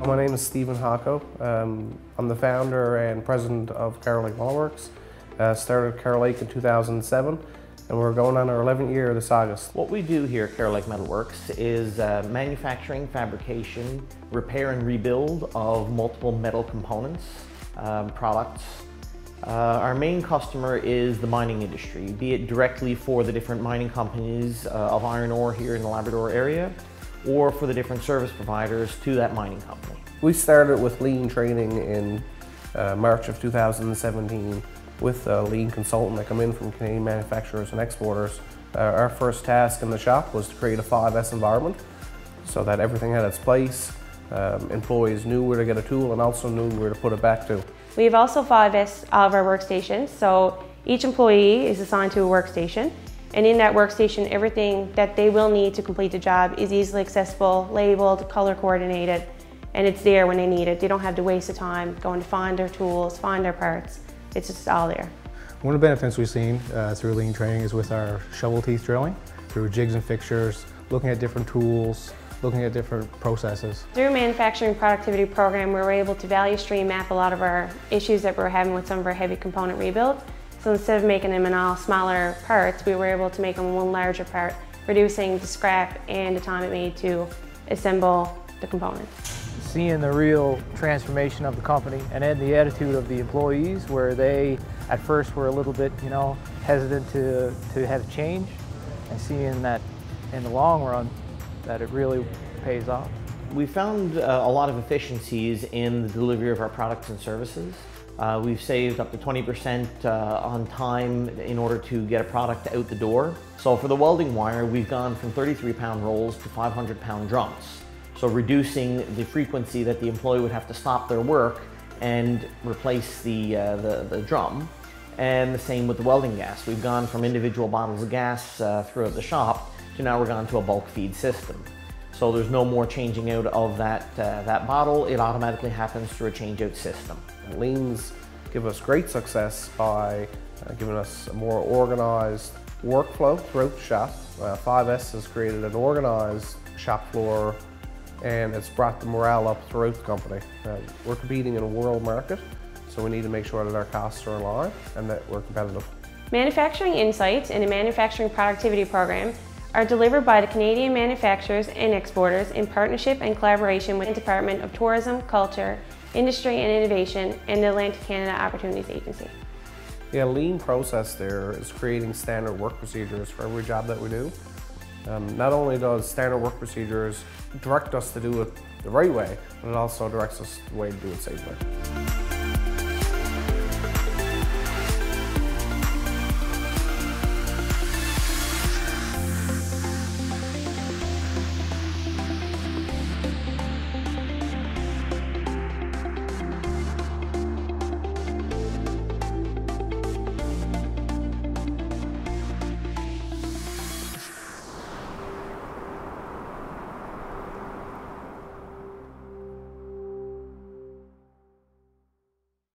My name is Stephen Hocko. I'm the founder and president of Carroll Lake Metalworks. Started Carroll Lake in 2007 and we're going on our 11th year this August. What we do here at Carroll Lake Metalworks is manufacturing, fabrication, repair and rebuild of multiple metal components, products. Our main customer is the mining industry, be it directly for the different mining companies of iron ore here in the Labrador area, or for the different service providers to that mining company. We started with lean training in March of 2017 with a lean consultant that come in from Canadian manufacturers and exporters. Our first task in the shop was to create a 5S environment so that everything had its place. Employees knew where to get a tool and also knew where to put it back to. We have also 5S all of our workstations, so each employee is assigned to a workstation, and in that workstation everything that they will need to complete the job is easily accessible, labeled, color coordinated, and it's there when they need it. They don't have to waste the time going to find their tools, find their parts. It's just all there. One of the benefits we've seen through lean training is with our shovel teeth drilling, through jigs and fixtures, looking at different tools, looking at different processes. Through a manufacturing productivity program, we were able to value stream map a lot of our issues that we were having with some of our heavy component rebuilds. So instead of making them in all smaller parts, we were able to make them one larger part, reducing the scrap and the time it made to assemble the components. Seeing the real transformation of the company and then the attitude of the employees, where they at first were a little bit, hesitant to have change, and seeing that in the long run that it really pays off. We found a lot of efficiencies in the delivery of our products and services. We've saved up to 20% on time in order to get a product out the door. So for the welding wire, we've gone from 33-pound rolls to 500-pound drums. So reducing the frequency that the employee would have to stop their work and replace the drum. And the same with the welding gas. We've gone from individual bottles of gas throughout the shop to now we're gone to a bulk feed system. So there's no more changing out of that bottle. It automatically happens through a change-out system. Leans give us great success by giving us a more organized workflow throughout the shop. 5S has created an organized shop floor and it's brought the morale up throughout the company. We're competing in a world market, so we need to make sure that our costs are in line and that we're competitive. Manufacturing insights and a manufacturing productivity program are delivered by the Canadian manufacturers and exporters in partnership and collaboration with the Department of Tourism, Culture, Industry and Innovation and the Atlantic Canada Opportunities Agency. Yeah, lean process there is creating standard work procedures for every job that we do. Not only does standard work procedures direct us to do it the right way, but it also directs us the way to do it safely.